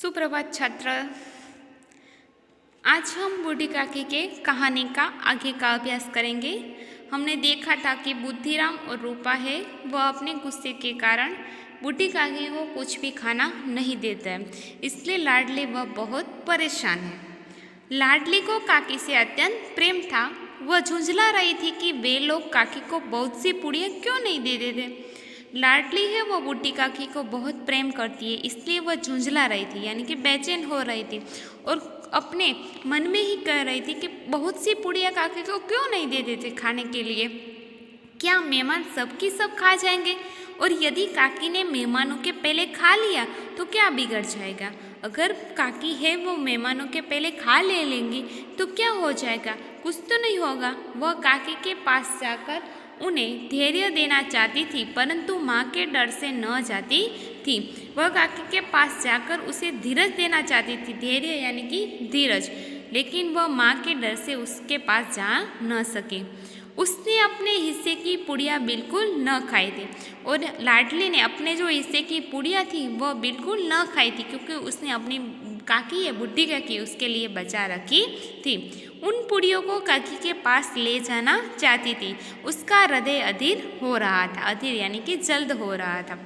सुप्रभात छात्र। आज हम बूढ़ी काकी के कहानी का आगे का अभ्यास करेंगे। हमने देखा था कि बुद्धिराम और रूपा है वह अपने गुस्से के कारण बूढ़ी काकी को कुछ भी खाना नहीं देता है, इसलिए लाडली वह बहुत परेशान है। लाडली को काकी से अत्यंत प्रेम था। वह झुंझला रही थी कि वे लोग काकी को बहुत सी पुड़ियाँ क्यों नहीं दे देते। लाडली है वो बूढ़ी काकी को बहुत प्रेम करती है, इसलिए वह झुंझला रही थी, यानी कि बेचैन हो रही थी और अपने मन में ही कह रही थी कि बहुत सी पुड़िया काकी को क्यों नहीं दे देते खाने के लिए। क्या मेहमान सबकी सब खा जाएंगे? और यदि काकी ने मेहमानों के पहले खा लिया तो क्या बिगड़ जाएगा? अगर काकी है वो मेहमानों के पहले खा ले लेंगी तो क्या हो जाएगा? कुछ तो नहीं होगा। वह काकी के पास जाकर उन्हें धैर्य देना चाहती थी, परंतु माँ के डर से न जाती थी। वह काकी के पास जाकर उसे धीरज देना चाहती थी, धैर्य यानी कि धीरज, लेकिन वह माँ के डर से उसके पास जा न सके। उसने अपने हिस्से की पुड़िया बिल्कुल न खाई थी और लाडली ने अपने जो हिस्से की पुड़िया थी वह बिल्कुल न खाई थी, क्योंकि उसने अपनी काकी या बुढ़ी काकी उसके लिए बचा रखी थी। उन पुड़ियों को काकी के पास ले जाना चाहती थी। उसका हृदय अधीर हो रहा था, अधीर यानी कि जल्द हो रहा था।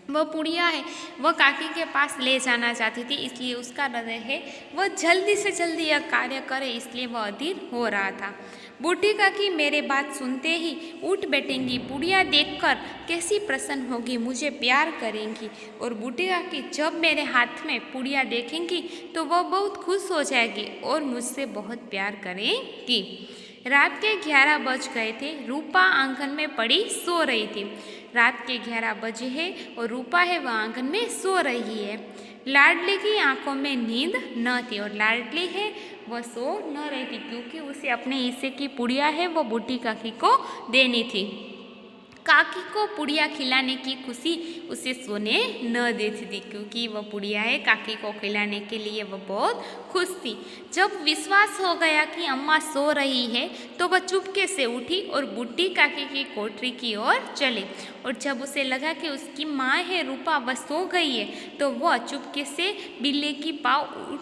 वह पुड़िया है वह काकी के पास ले जाना चाहती थी, इसलिए उसका हृदय है वह जल्दी से जल्दी यह कार्य करे, इसलिए वह अधीर हो रहा था। बूढ़ी काकी मेरे बात सुनते ही उठ बैठेंगी, पुड़िया देखकर कैसी प्रसन्न होगी, मुझे प्यार करेंगी। और बूढ़ी काकी जब मेरे हाथ में पुड़िया देखेंगी तो वह बहुत खुश हो जाएगी और मुझसे बहुत प्यार करेंगी। रात के 11 बज गए थे। रूपा आंगन में पड़ी सो रही थी। रात के 11 बजे है और रूपा है वह आंगन में सो रही है। लाडली की आंखों में नींद न थी और लाडली है वह सो न रही थी, क्योंकि उसे अपने हिस्से की पुड़िया है वो बूढ़ी काकी को देनी थी। काकी को पुड़िया खिलाने की खुशी उसे सोने न देती थी, क्योंकि वह पुड़िया है काकी को खिलाने के लिए वह बहुत खुश थी। जब विश्वास हो गया कि अम्मा सो रही है तो वह चुपके से उठी और बूढ़ी काकी की कोठरी की ओर चली। और जब उसे लगा कि उसकी माँ है रूपा वह सो गई है तो वह चुपके से बिल्ली की पाँव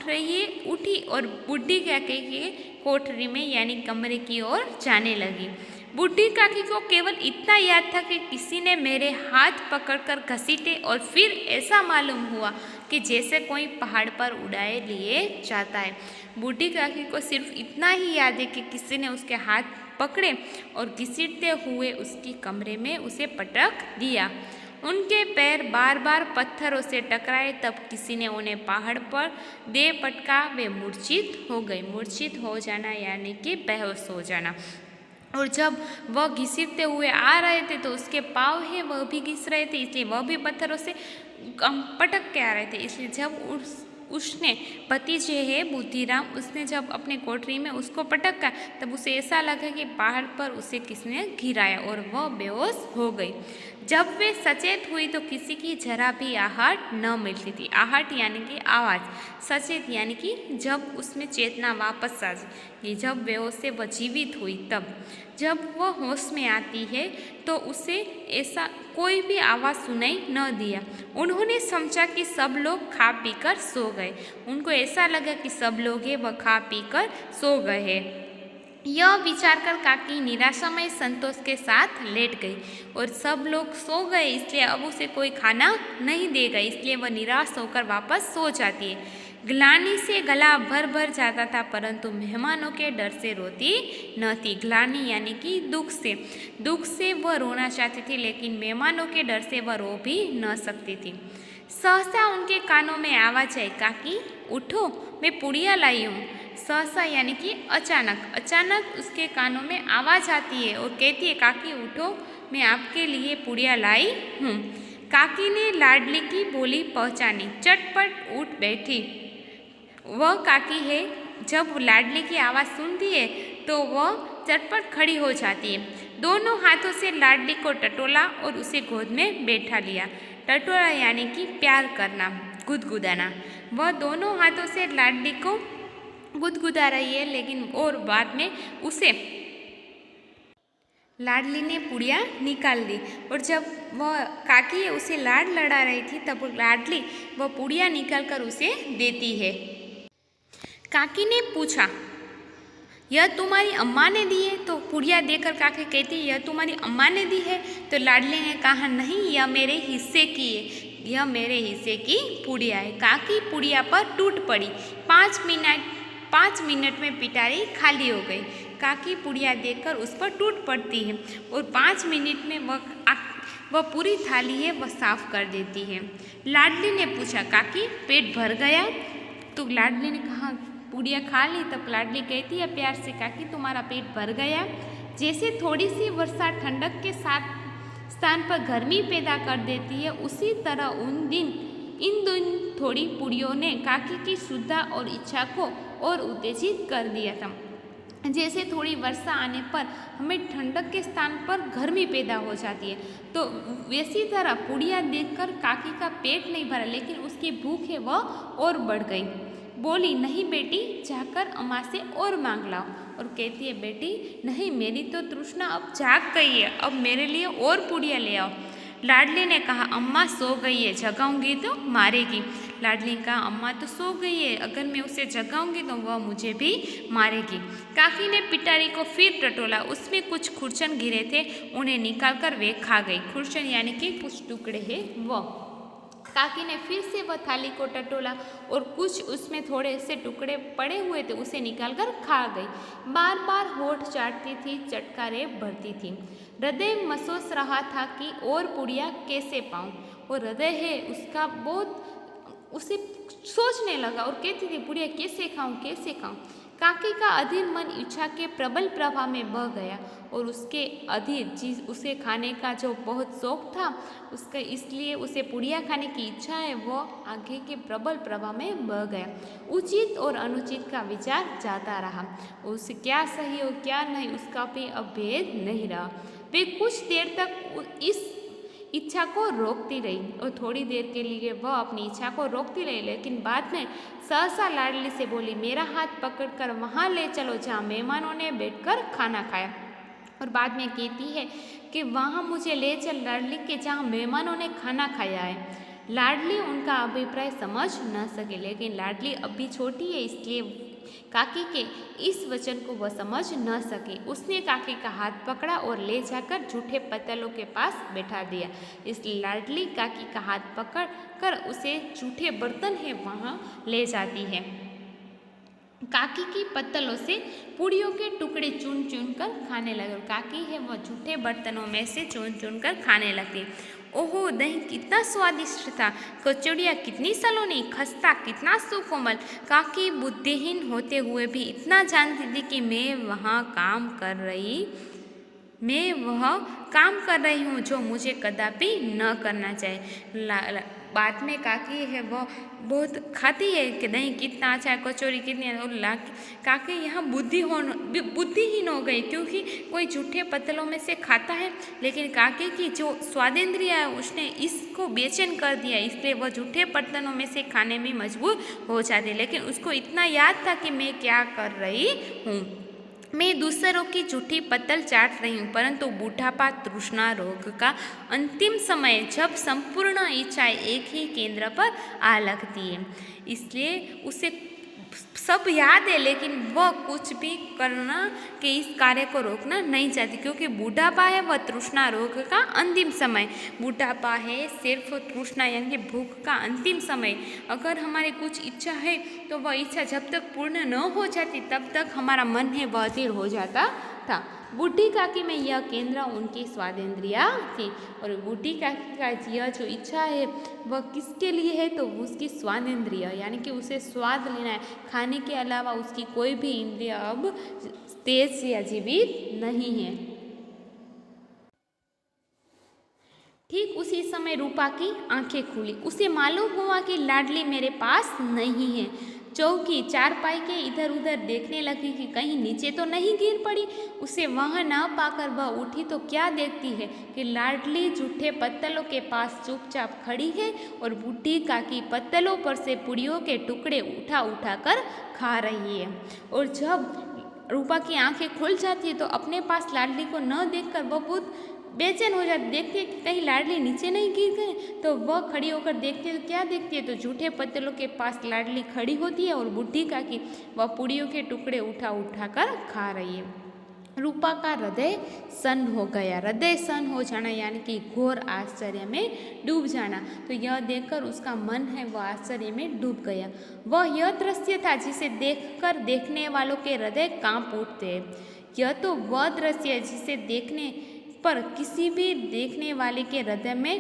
उठी और बूढ़ी काकी के कोठरी में यानी कमरे की ओर जाने लगी। बूढ़ी काकी को केवल इतना याद था कि किसी ने मेरे हाथ पकड़कर घसीटे और फिर ऐसा मालूम हुआ कि जैसे कोई पहाड़ पर उड़ाए लिए जाता है। बूढ़ी काकी को सिर्फ इतना ही याद है कि किसी ने उसके हाथ पकड़े और घसीटते हुए उसकी कमरे में उसे पटक दिया। उनके पैर बार बार पत्थरों से टकराए, तब किसी ने उन्हें पहाड़ पर दे पटका। वे मूर्छित हो गए। मूर्छित हो जाना यानी कि बेहोश हो जाना। और जब वह घसीटते हुए आ रहे थे तो उसके पाँव है वह भी घिस रहे थे, इसलिए वह भी पत्थरों से पटक के आ रहे थे। इसलिए जब उसने भतीजे है बुद्धिराम उसने जब अपने कोठरी में उसको पटका तब उसे ऐसा लगा कि पहाड़ पर उसे किसने गिराया और वह बेहोश हो गई। जब वे सचेत हुई तो किसी की जरा भी आहट न मिलती थी। आहट यानी कि आवाज़, सचेत यानी कि जब उसमें चेतना वापस आ जाए, जब बेहोश से वह जीवित हुई तब। जब वह होश में आती है तो उसे ऐसा कोई भी आवाज़ सुनाई न दिया। उन्होंने समझा कि सब लोग खा पीकर सो गए। उनको ऐसा लगा कि सब लोग है वह खा पीकर सो गए हैं। यह विचार कर काकी निराशामय संतोष के साथ लेट गई और सब लोग सो गए, इसलिए अब उसे कोई खाना नहीं देगा, इसलिए वह निराश होकर वापस सो जाती है। ग्लानि से गला भर भर जाता था, परंतु मेहमानों के डर से रोती न थी। ग्लानि यानी कि दुख से वह रोना चाहती थी, लेकिन मेहमानों के डर से वह रो भी न सकती थी। सहसा उनके कानों में आवाज आई, काकी उठो, मैं पुड़िया लाई हूँ। सहसा यानी कि अचानक उसके कानों में आवाज़ आती है और कहती है, काकी उठो, मैं आपके लिए पुड़िया लाई हूँ। काकी ने लाडली की बोली पहचानी, चटपट उठ बैठी। वह काकी है जब लाडली की आवाज़ सुनती है तो वह चटपट खड़ी हो जाती है। दोनों हाथों से लाडली को टटोला और उसे गोद में बैठा लिया। टटोला यानी कि प्यार करना, गुदगुदाना। वह दोनों हाथों से लाडली को गुदगुदा रही है, लेकिन और बाद में उसे लाडली ने पुड़िया निकाल दी और जब वह काकी उसे लाड लड़ा रही थी तब लाडली वह पुड़िया निकाल कर उसे देती है। काकी ने पूछा, यह तुम्हारी अम्मा ने दी है? तो पुड़िया देकर काकी कहती है, यह तुम्हारी अम्मा ने दी है? तो लाडली ने कहा, नहीं, यह मेरे हिस्से की है, यह मेरे हिस्से की पुड़िया है। काकी पुड़िया पर टूट पड़ी। 5 मिनट में पिटारी खाली हो गई। काकी पुड़िया देखकर उस पर टूट पड़ती है और 5 मिनट में वह पूरी थाली है वह साफ कर देती है। लाडली ने पूछा, काकी पेट भर गया? तो लाडली ने कहा, पुड़िया खा ली। तब लाडली कहती है प्यार से, काकी तुम्हारा पेट भर गया? जैसे थोड़ी सी वर्षा ठंडक के साथ स्थान पर गर्मी पैदा कर देती है, उसी तरह इन दिन थोड़ी पुड़ियों ने काकी की शुद्धा और इच्छा को और उत्तेजित कर दिया था। जैसे थोड़ी वर्षा आने पर हमें ठंडक के स्थान पर गर्मी पैदा हो जाती है, तो वैसी तरह पुड़िया देखकर काकी का पेट नहीं भरा, लेकिन उसकी भूख है वह और बढ़ गई। बोली, नहीं बेटी, जाकर अम्मा से और मांग लाओ। और कहती है, बेटी नहीं, मेरी तो तृष्णा अब जाग गई है, अब मेरे लिए और पुड़िया ले आओ। लाडली ने कहा, अम्मा सो गई है, जगाऊंगी तो मारेगी। लाडली ने कहा, अम्मा तो सो गई है, अगर मैं उसे जगाऊंगी तो वह मुझे भी मारेगी। काकी ने पिटारी को फिर टटोला, उसमें कुछ खुरचन गिरे थे, उन्हें निकाल कर वे खा गई। खुरचन यानी कि कुछ टुकड़े हैं वह। काकी ने फिर से वह थाली को टटोला और कुछ उसमें थोड़े से टुकड़े पड़े हुए थे, उसे निकालकर खा गई। बार बार होठ चाटती थी, चटकारे भरती थी। हृदय महसूस रहा था कि और पुड़िया कैसे पाऊं, और हृदय है उसका बहुत उसे सोचने लगा और कहती थी, पुड़िया कैसे खाऊं, कैसे खाऊं। काकी का अधीर मन इच्छा के प्रबल प्रवाह में बह गया और उसके अधीर चीज उसे खाने का जो बहुत शौक था, उसका इसलिए उसे पुड़िया खाने की इच्छा है वो आगे के प्रबल प्रवाह में बह गया। उचित और अनुचित का विचार जाता रहा, उसे क्या सही और क्या नहीं उसका भी अब भेद नहीं रहा। वे कुछ देर तक इस इच्छा को रोकती रही और थोड़ी देर के लिए वह अपनी इच्छा को रोकती रही, लेकिन बाद में सहसा लाडली से बोली, मेरा हाथ पकड़कर वहाँ ले चलो जहाँ मेहमानों ने बैठकर खाना खाया। और बाद में कहती है कि वहाँ मुझे ले चल लाडली के जहाँ मेहमानों ने खाना खाया है। लाडली उनका अभिप्राय समझ न सके, लेकिन लाडली अभी छोटी है, इसलिए काकी के इस वचन को वह समझ न सके। उसने काकी का हाथ पकड़ा और ले जाकर जूठे पत्तलों के पास बैठा दिया। इसलिए लाडली काकी का हाथ पकड़ कर उसे जूठे बर्तन है वहाँ ले जाती है। काकी की पत्तलों से पुड़ियों के टुकड़े चुन चुन कर खाने लगे और काकी है वह जूठे बर्तनों में से चुन चुन कर खाने लगती। ओहो, दही कितना स्वादिष्ट था, कचौड़ियाँ कितनी सलोनी, खस्ता कितना सुकोमल। काकी बुद्धिहीन होते हुए भी इतना जानती थी कि मैं वह काम कर रही हूँ जो मुझे कदापि न करना चाहिए। बाद में काकी है वह बहुत खाती है कि दही कितना अच्छा है, कचौरी कितनी है, और काकी यहाँ बुद्धिहीन हो गई क्योंकि कोई झूठे पत्तलों में से खाता है, लेकिन काकी की जो स्वादेंद्रिय है उसने इसको बेचैन कर दिया, इसलिए वह झूठे पत्तलों में से खाने में मजबूर हो जाती। लेकिन उसको इतना याद था कि मैं क्या कर रही हूँ, मैं दूसरों की झूठी पत्तल चाट रही हूँ। परंतु बूढ़ापा, तृष्णा रोग का अंतिम समय, जब संपूर्ण इच्छाएं एक ही केंद्र पर आ लगती है, इसलिए उसे सब याद है, लेकिन वह कुछ भी करना कि इस कार्य को रोकना नहीं चाहती, क्योंकि बूढ़ापा है वह तृष्णा रोग का अंतिम समय। बूढ़ापा है सिर्फ तृष्णा यानी भूख का अंतिम समय। अगर हमारी कुछ इच्छा है तो वह इच्छा जब तक पूर्ण न हो जाती तब तक हमारा मन है वह अधीर हो जाता था। बूढ़ी काकी में यह केंद्र उनकी स्वादेंद्रिया थी, और बूढ़ी काकी का यह जो इच्छा है वह किसके लिए है, तो उसकी स्वादेंद्रिय यानी कि उसे स्वाद लेना है, खाने के अलावा उसकी कोई भी इंद्रिय अब तेज या जीवित नहीं है। ठीक उसी समय रूपा की आंखें खुली। उसे मालूम हुआ कि लाडली मेरे पास नहीं है। चौकी चारपाई के इधर उधर देखने लगी कि कहीं नीचे तो नहीं गिर पड़ी। उसे वहाँ ना पाकर वह उठी तो क्या देखती है कि लाडली जूठे पत्तलों के पास चुपचाप खड़ी है और बूढ़ी काकी पत्तलों पर से पुड़ियों के टुकड़े उठा उठा कर खा रही है। और जब रूपा की आंखें खुल जाती है तो अपने पास लाडली को न देखकर वह बहुत बेचैन हो जाती, देखती है कि कहीं लाडली नीचे नहीं गिर गए। तो वह खड़ी होकर देखती है तो क्या देखती है, तो जूठे पत्तलों के पास लाडली खड़ी होती है और बुढ़ी काकी वह पूड़ियों के टुकड़े उठा उठा कर खा रही है। रूपा का हृदय सन्न हो गया। हृदय सन्न हो जाना यानी कि घोर आश्चर्य में डूब जाना। तो यह देखकर उसका मन है वह आश्चर्य में डूब गया। वह यह दृश्य था जिसे देखकर देखने वालों के हृदय कांप उठते हैं। यह तो वह दृश्य है जिसे देखने पर किसी भी देखने वाले के हृदय में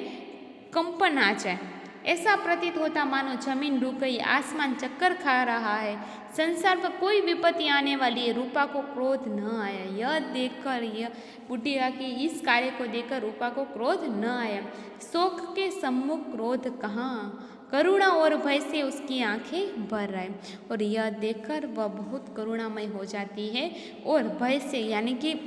कंपन आ जाए। ऐसा प्रतीत होता मानो जमीन रुक गई, आसमान चक्कर खा रहा है, संसार पर कोई विपत्ति आने वाली है। रूपा को क्रोध न आया। यह देखकर यह बुढ़ी काकी इस कार्य को देखकर रूपा को क्रोध न आया। शोक के सम्मुख क्रोध कहाँ, करुणा और भय से उसकी आंखें भर आए और यह देखकर वह बहुत करुणामय हो जाती है और भय से यानी कि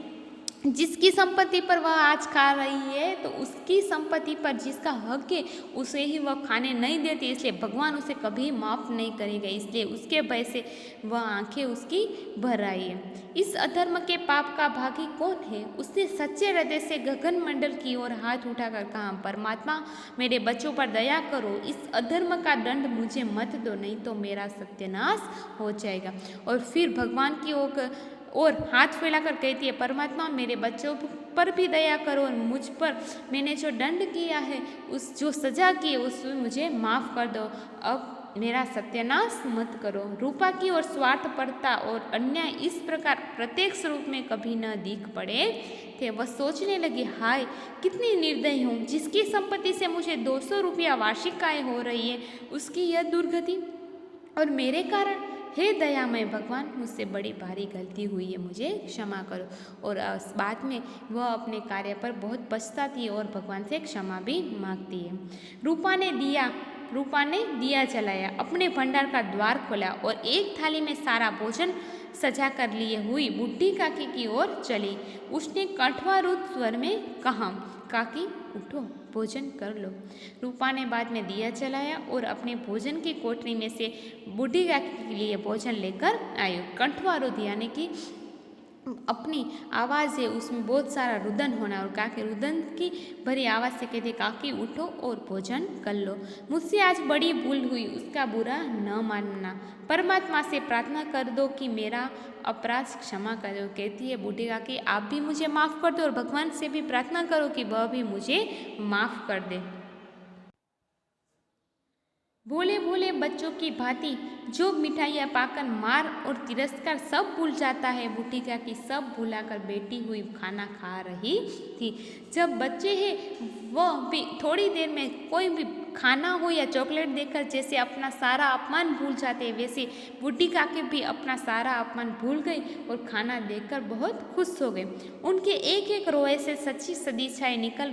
जिसकी संपत्ति पर वह आज खा रही है तो उसकी संपत्ति पर जिसका हक है उसे ही वह खाने नहीं देती, इसलिए भगवान उसे कभी माफ़ नहीं करेगा। इसलिए उसके भय से वह आंखें उसकी भर आई है। इस अधर्म के पाप का भागी कौन है? उसने सच्चे हृदय से गगन मंडल की ओर हाथ उठाकर कहा, परमात्मा मेरे बच्चों पर दया करो, इस अधर्म का दंड मुझे मत दो, नहीं तो मेरा सत्यानाश हो जाएगा। और फिर भगवान की और हाथ फैलाकर कहती है, परमात्मा मेरे बच्चों पर भी दया करो और मुझ पर मैंने जो दंड किया है, उस जो सजा की है उसमें मुझे माफ़ कर दो, अब मेरा सत्यानाश मत करो। रूपा की और स्वार्थपरता और अन्याय इस प्रकार प्रत्येक स्वरूप में कभी न दिख पड़े थे। वह सोचने लगी, हाय कितनी निर्दयी हूँ, जिसकी संपत्ति से मुझे 200 रुपया वार्षिक आय हो रही है उसकी यह दुर्गति, और मेरे कारण हे दयामय भगवान मुझसे बड़ी भारी गलती हुई है, मुझे क्षमा करो। और बाद में वह अपने कार्य पर बहुत पछताती है और भगवान से क्षमा भी मांगती है। रूपा ने दिया जलाया, अपने भंडार का द्वार खोला और एक थाली में सारा भोजन सजा कर लिए हुई बुढ़ी काकी की ओर चली। उसने कठवारुत स्वर में कहा, काकी उठो भोजन कर लो। रूपा ने बाद में दिया जलाया और अपने भोजन की कोठरी में से बुढ़ी काकी के लिए भोजन लेकर आई। कंठवारुद यानी कि अपनी आवाज़ है उसमें बहुत सारा रुदन होना, और काकी रुदन की भरी आवाज़ से कहते, काकी उठो और भोजन कर लो, मुझसे आज बड़ी भूल हुई, उसका बुरा न मानना, परमात्मा से प्रार्थना कर दो कि मेरा अपराध क्षमा कर दो। कहती है बूढ़ी काकी, आप भी मुझे माफ़ कर दो और भगवान से भी प्रार्थना करो कि वह भी मुझे माफ़ कर दे। भोले भोले बच्चों की भांति जो मिठाइयाँ पाकर मार और तिरस्कार सब भूल जाता है, बूढ़ी काकी सब भुलाकर बैठी हुई खाना खा रही थी। जब बच्चे हैं वह भी थोड़ी देर में कोई भी खाना हो या चॉकलेट देखकर जैसे अपना सारा अपमान भूल जाते हैं, वैसे बूढ़ी काकी भी अपना सारा अपमान भूल गई और खाना देखकर बहुत खुश हो गए। उनके एक एक रोए से सच्ची सदिच्छाएं निकल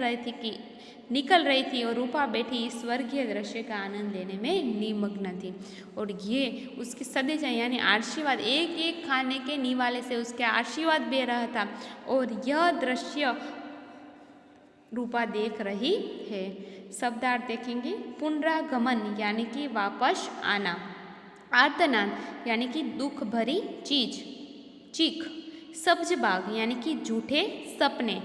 रही थी और रूपा बैठी इस स्वर्गीय दृश्य का आनंद लेने में निमग्न थी। और ये उसकी सदिच्छा यानी आशीर्वाद, एक एक खाने के निवाले से उसके आशीर्वाद दे रहा था और यह दृश्य रूपा देख रही है। शब्दार्थ देखेंगे, पुनरागमन यानी कि वापस आना, आर्तनाद यानी कि दुख भरी चीख, सब्ज बाग यानी कि झूठे सपने,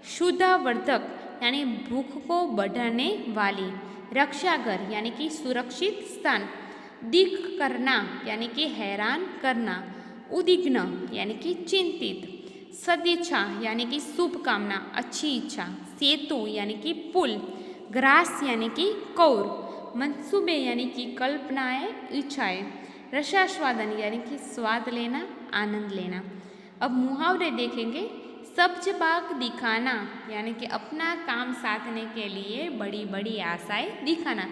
शुद्धावर्धक यानी भूख को बढ़ाने वाली, रक्षागर यानी कि सुरक्षित स्थान, दिक करना यानी कि हैरान करना, उद्विग्न यानी कि चिंतित, सदिच्छा यानी कि शुभकामना अच्छी इच्छा, सेतु यानी कि पुल, ग्रास यानी कि कौर, मंसूबे यानी कि कल्पनाएं इच्छाएं, रसास्वादन यानी कि स्वाद लेना आनंद लेना। अब मुहावरे देखेंगे, सब्ज बाग दिखाना यानी कि अपना काम साधने के लिए बड़ी बड़ी आशाएं दिखाना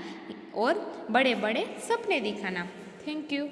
और बड़े बड़े सपने दिखाना। Thank you.